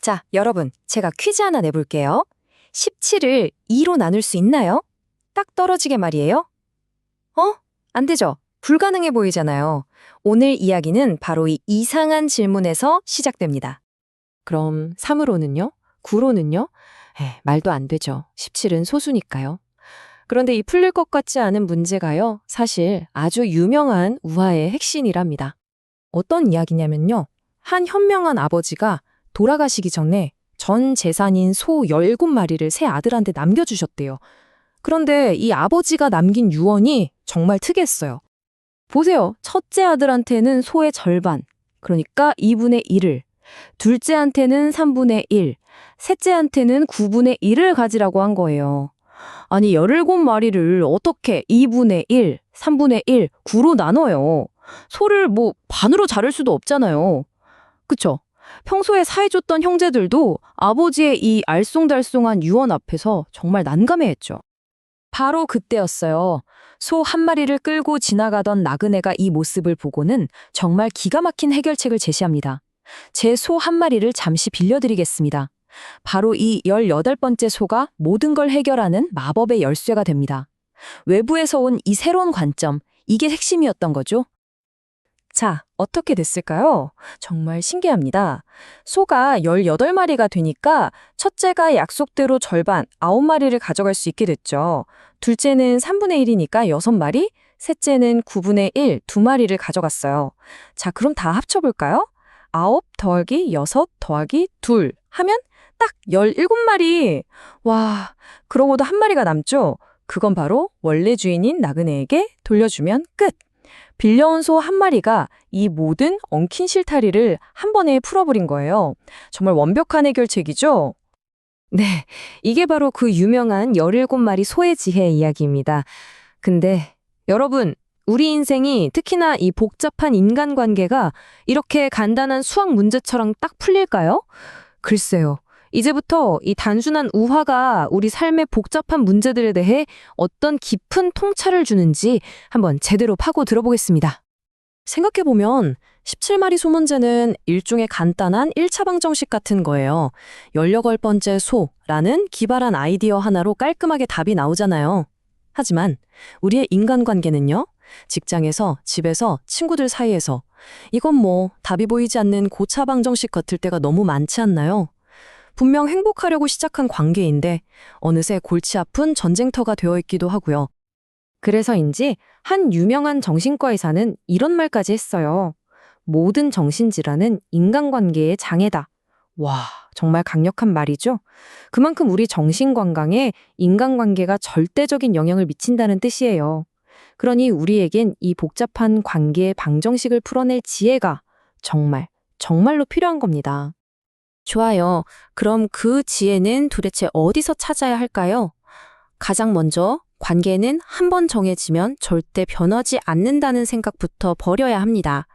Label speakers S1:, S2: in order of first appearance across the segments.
S1: 자, 여러분, 제가 퀴즈 하나 내볼게요. 17을 2로 나눌 수 있나요? 딱 떨어지게 말이에요. 안 되죠? 불가능해 보이잖아요. 오늘 이야기는 바로 이 이상한 질문에서 시작됩니다.
S2: 그럼 3으로는요? 9로는요? 말도 안 되죠. 17은 소수니까요. 그런데 이 풀릴 것 같지 않은 문제가요. 사실 아주 유명한 우화의 핵심이랍니다.
S1: 어떤 이야기냐면요. 한 현명한 아버지가 돌아가시기 전에 전 재산인 소 17마리를 새 아들한테 남겨주셨대요. 그런데 이 아버지가 남긴 유언이 정말 특이했어요. 보세요. 첫째 아들한테는 소의 절반, 그러니까 2분의 1을, 둘째한테는 3분의 1, 셋째한테는 9분의 1을 가지라고 한 거예요. 아니, 17마리를 어떻게 2분의 1, 3분의 1, 9로 나눠요? 소를 반으로 자를 수도 없잖아요. 그쵸? 평소에 사해줬던 형제들도 아버지의 이 알쏭달쏭한 유언 앞에서 정말 난감해했죠. 바로 그때였어요. 소 한 마리를 끌고 지나가던 나그네가 이 모습을 보고는 정말 기가 막힌 해결책을 제시합니다. 제 소 한 마리를 잠시 빌려드리겠습니다. 바로 이 18번째 소가 모든 걸 해결하는 마법의 열쇠가 됩니다. 외부에서 온 이 새로운 관점, 이게 핵심이었던 거죠. 자, 어떻게 됐을까요? 정말 신기합니다. 소가 18마리가 되니까 첫째가 약속대로 절반 9마리를 가져갈 수 있게 됐죠. 둘째는 3분의 1이니까 6마리, 셋째는 9분의 1, 2마리를 가져갔어요. 자, 그럼 다 합쳐볼까요? 9 더하기 6 더하기 2 하면 딱 17마리. 와, 그러고도 한 마리가 남죠? 그건 바로 원래 주인인 나그네에게 돌려주면 끝. 빌려온 소 한 마리가 이 모든 엉킨 실타리를 한 번에 풀어버린 거예요. 정말 완벽한 해결책이죠? 네, 이게 바로 그 유명한 17마리 소의 지혜 이야기입니다. 근데 여러분, 우리 인생이 특히나 이 복잡한 인간관계가 이렇게 간단한 수학 문제처럼 딱 풀릴까요? 글쎄요. 이제부터 이 단순한 우화가 우리 삶의 복잡한 문제들에 대해 어떤 깊은 통찰을 주는지 한번 제대로 파고 들어보겠습니다. 생각해보면 17마리 소 문제는 일종의 간단한 1차 방정식 같은 거예요. 18번째 소라는 기발한 아이디어 하나로 깔끔하게 답이 나오잖아요. 하지만 우리의 인간관계는요? 직장에서, 집에서, 친구들 사이에서 이건 답이 보이지 않는 고차 방정식 같을 때가 너무 많지 않나요? 분명 행복하려고 시작한 관계인데 어느새 골치 아픈 전쟁터가 되어 있기도 하고요. 그래서인지 한 유명한 정신과 의사는 이런 말까지 했어요. 모든 정신질환은 인간관계의 장애다. 와, 정말 강력한 말이죠. 그만큼 우리 정신건강에 인간관계가 절대적인 영향을 미친다는 뜻이에요. 그러니 우리에겐 이 복잡한 관계의 방정식을 풀어낼 지혜가 정말로 필요한 겁니다. 좋아요. 그럼 그 지혜는 도대체 어디서 찾아야 할까요? 가장 먼저 관계는 한 번 정해지면 절대 변하지 않는다는 생각부터 버려야 합니다.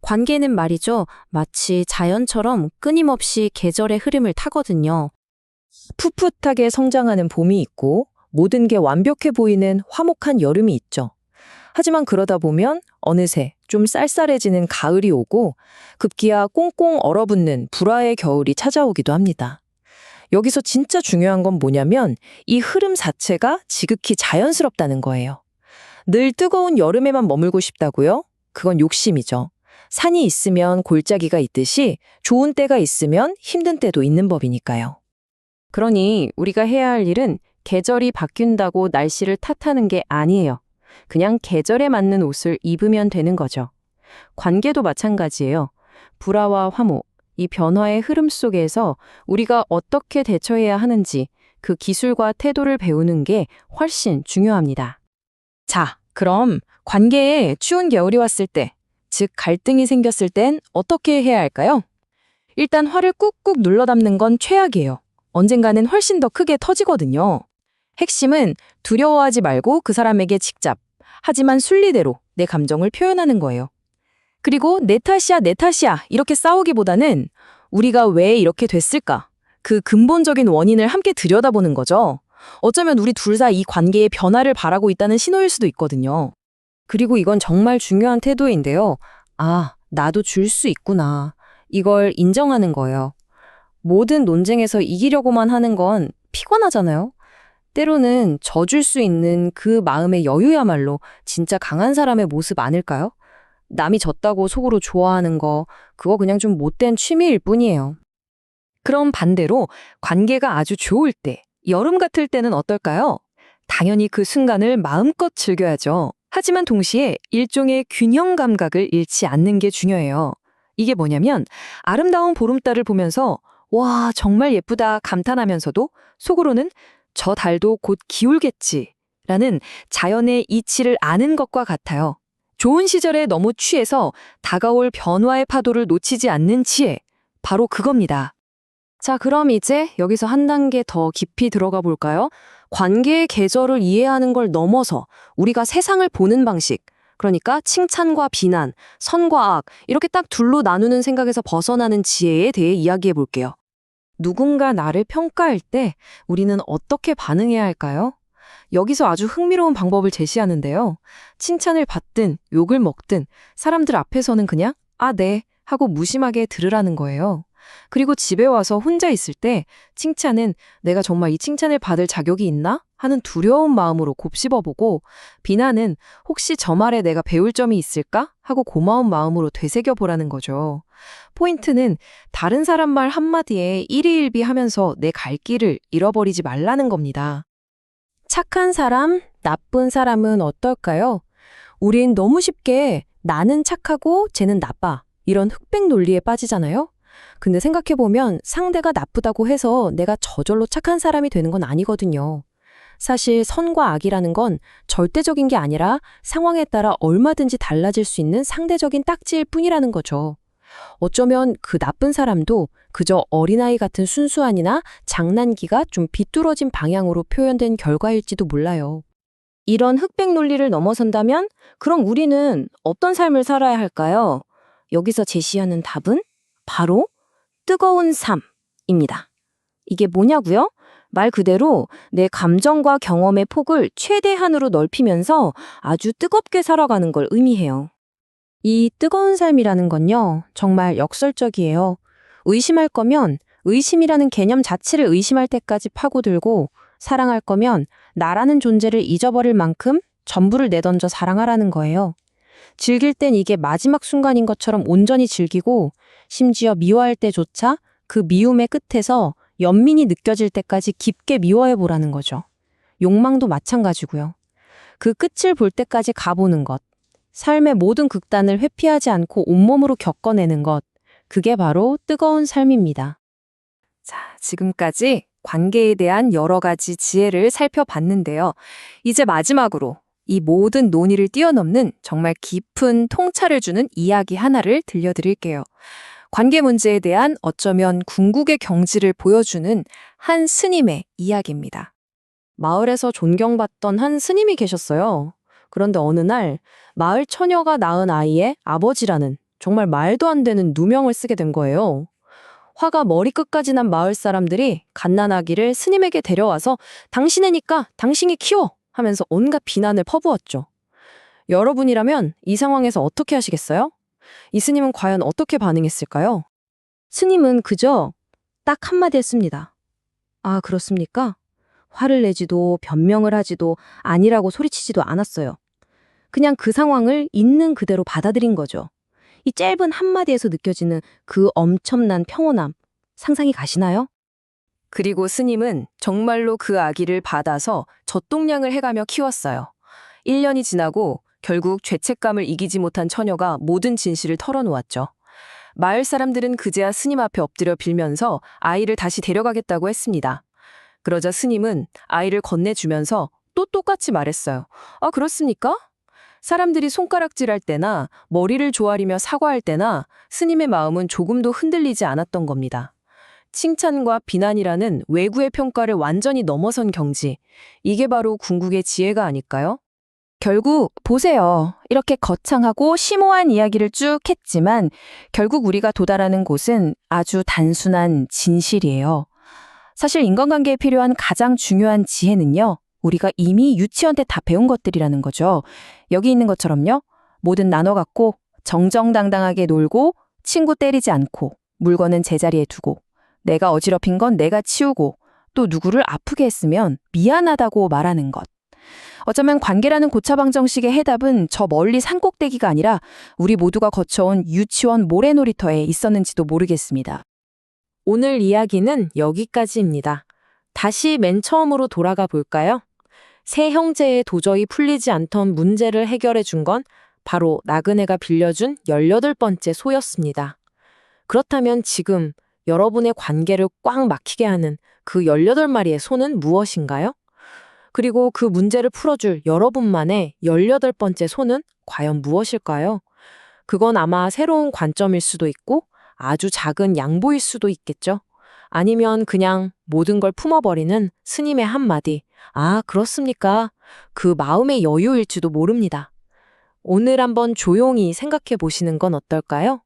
S1: 관계는 말이죠. 마치 자연처럼 끊임없이 계절의 흐름을 타거든요. 풋풋하게 성장하는 봄이 있고 모든 게 완벽해 보이는 화목한 여름이 있죠. 하지만 그러다 보면 어느새 좀 쌀쌀해지는 가을이 오고 급기야 꽁꽁 얼어붙는 불화의 겨울이 찾아오기도 합니다. 여기서 진짜 중요한 건 뭐냐면 이 흐름 자체가 지극히 자연스럽다는 거예요. 늘 뜨거운 여름에만 머물고 싶다고요? 그건 욕심이죠. 산이 있으면 골짜기가 있듯이 좋은 때가 있으면 힘든 때도 있는 법이니까요. 그러니 우리가 해야 할 일은 계절이 바뀐다고 날씨를 탓하는 게 아니에요. 그냥 계절에 맞는 옷을 입으면 되는 거죠. 관계도 마찬가지예요. 불화와 화목, 이 변화의 흐름 속에서 우리가 어떻게 대처해야 하는지 그 기술과 태도를 배우는 게 훨씬 중요합니다. 자, 그럼 관계에 추운 겨울이 왔을 때, 즉 갈등이 생겼을 땐 어떻게 해야 할까요? 일단 화를 꾹꾹 눌러 담는 건 최악이에요. 언젠가는 훨씬 더 크게 터지거든요. 핵심은 두려워하지 말고 그 사람에게 직접, 하지만 순리대로 내 감정을 표현하는 거예요. 그리고 내 탓이야 이렇게 싸우기보다는 우리가 왜 이렇게 됐을까? 그 근본적인 원인을 함께 들여다보는 거죠. 어쩌면 우리 둘 다 이 관계의 변화를 바라고 있다는 신호일 수도 있거든요. 그리고 이건 정말 중요한 태도인데요. 아, 나도 줄 수 있구나. 이걸 인정하는 거예요. 모든 논쟁에서 이기려고만 하는 건 피곤하잖아요. 때로는 져줄 수 있는 그 마음의 여유야말로 진짜 강한 사람의 모습 아닐까요? 남이 졌다고 속으로 좋아하는 거, 그거 그냥 좀 못된 취미일 뿐이에요.
S2: 그럼 반대로 관계가 아주 좋을 때, 여름 같을 때는 어떨까요? 당연히 그 순간을 마음껏 즐겨야죠. 하지만 동시에 일종의 균형 감각을 잃지 않는 게 중요해요. 이게 뭐냐면 아름다운 보름달을 보면서 와, 정말 예쁘다 감탄하면서도 속으로는 저 달도 곧 기울겠지 라는 자연의 이치를 아는 것과 같아요. 좋은 시절에 너무 취해서 다가올 변화의 파도를 놓치지 않는 지혜, 바로 그겁니다.
S1: 자, 그럼 이제 여기서 한 단계 더 깊이 들어가 볼까요? 관계의 계절을 이해하는 걸 넘어서 우리가 세상을 보는 방식, 그러니까 칭찬과 비난, 선과 악, 이렇게 딱 둘로 나누는 생각에서 벗어나는 지혜에 대해 이야기해 볼게요. 누군가 나를 평가할 때 우리는 어떻게 반응해야 할까요? 여기서 아주 흥미로운 방법을 제시하는데요. 칭찬을 받든 욕을 먹든 사람들 앞에서는 그냥 아, 네 하고 무심하게 들으라는 거예요. 그리고 집에 와서 혼자 있을 때 칭찬은 내가 정말 이 칭찬을 받을 자격이 있나? 하는 두려운 마음으로 곱씹어보고, 비난은 혹시 저 말에 내가 배울 점이 있을까? 하고 고마운 마음으로 되새겨보라는 거죠. 포인트는 다른 사람 말 한마디에 일희일비하면서 내 갈 길을 잃어버리지 말라는 겁니다. 착한 사람, 나쁜 사람은 어떨까요? 우린 너무 쉽게 나는 착하고 쟤는 나빠, 이런 흑백 논리에 빠지잖아요? 근데 생각해보면 상대가 나쁘다고 해서 내가 저절로 착한 사람이 되는 건 아니거든요. 사실 선과 악이라는 건 절대적인 게 아니라 상황에 따라 얼마든지 달라질 수 있는 상대적인 딱지일 뿐이라는 거죠. 어쩌면 그 나쁜 사람도 그저 어린아이 같은 순수함이나 장난기가 좀 비뚤어진 방향으로 표현된 결과일지도 몰라요. 이런 흑백 논리를 넘어선다면 그럼 우리는 어떤 삶을 살아야 할까요? 여기서 제시하는 답은 바로 뜨거운 삶입니다. 이게 뭐냐고요? 말 그대로 내 감정과 경험의 폭을 최대한으로 넓히면서 아주 뜨겁게 살아가는 걸 의미해요. 이 뜨거운 삶이라는 건요, 정말 역설적이에요. 의심할 거면 의심이라는 개념 자체를 의심할 때까지 파고들고, 사랑할 거면 나라는 존재를 잊어버릴 만큼 전부를 내던져 사랑하라는 거예요. 즐길 땐 이게 마지막 순간인 것처럼 온전히 즐기고, 심지어 미워할 때조차 그 미움의 끝에서 연민이 느껴질 때까지 깊게 미워해보라는 거죠. 욕망도 마찬가지고요. 그 끝을 볼 때까지 가보는 것, 삶의 모든 극단을 회피하지 않고 온몸으로 겪어내는 것, 그게 바로 뜨거운 삶입니다. 자, 지금까지 관계에 대한 여러 가지 지혜를 살펴봤는데요. 이제 마지막으로 이 모든 논의를 뛰어넘는 정말 깊은 통찰을 주는 이야기 하나를 들려드릴게요. 관계 문제에 대한 어쩌면 궁극의 경지를 보여주는 한 스님의 이야기입니다. 마을에서 존경받던 한 스님이 계셨어요. 그런데 어느 날 마을 처녀가 낳은 아이의 아버지라는 정말 말도 안 되는 누명을 쓰게 된 거예요. 화가 머리끝까지 난 마을 사람들이 갓난아기를 스님에게 데려와서 당신애니까 당신이 키워! 하면서 온갖 비난을 퍼부었죠. 여러분이라면 이 상황에서 어떻게 하시겠어요? 이 스님은 과연 어떻게 반응했을까요? 스님은 그저 딱 한마디 했습니다. 아, 그렇습니까? 화를 내지도 변명을 하지도 아니라고 소리치지도 않았어요. 그냥 그 상황을 있는 그대로 받아들인 거죠. 이 짧은 한마디에서 느껴지는 그 엄청난 평온함, 상상이 가시나요? 그리고 스님은 정말로 그 아기를 받아서 젖동량을 해가며 키웠어요. 1년이 지나고 결국 죄책감을 이기지 못한 처녀가 모든 진실을 털어놓았죠. 마을 사람들은 그제야 스님 앞에 엎드려 빌면서 아이를 다시 데려가겠다고 했습니다. 그러자 스님은 아이를 건네주면서 또 똑같이 말했어요. 아, 그렇습니까? 사람들이 손가락질할 때나 머리를 조아리며 사과할 때나 스님의 마음은 조금도 흔들리지 않았던 겁니다. 칭찬과 비난이라는 외구의 평가를 완전히 넘어선 경지. 이게 바로 궁극의 지혜가 아닐까요? 결국 보세요. 이렇게 거창하고 심오한 이야기를 쭉 했지만 결국 우리가 도달하는 곳은 아주 단순한 진실이에요. 사실 인간관계에 필요한 가장 중요한 지혜는요, 우리가 이미 유치원 때 다 배운 것들이라는 거죠. 여기 있는 것처럼요, 뭐든 나눠 갖고 정정당당하게 놀고 친구 때리지 않고 물건은 제자리에 두고
S3: 내가 어지럽힌 건 내가 치우고 또 누구를 아프게 했으면 미안하다고 말하는 것. 어쩌면 관계라는 고차방정식의 해답은 저 멀리 산꼭대기가 아니라 우리 모두가 거쳐온 유치원 모래놀이터에 있었는지도 모르겠습니다.
S2: 오늘 이야기는 여기까지입니다. 다시 맨 처음으로 돌아가 볼까요? 세 형제의 도저히 풀리지 않던 문제를 해결해 준 건 바로 나그네가 빌려준 18번째 소였습니다. 그렇다면 지금 여러분의 관계를 꽉 막히게 하는 그 18마리의 소는 무엇인가요? 그리고 그 문제를 풀어줄 여러분만의 18번째 소는 과연 무엇일까요? 그건 아마 새로운 관점일 수도 있고 아주 작은 양보일 수도 있겠죠. 아니면 그냥 모든 걸 품어버리는 스님의 한마디, 아, 그렇습니까? 그 마음의 여유일지도 모릅니다. 오늘 한번 조용히 생각해 보시는 건 어떨까요?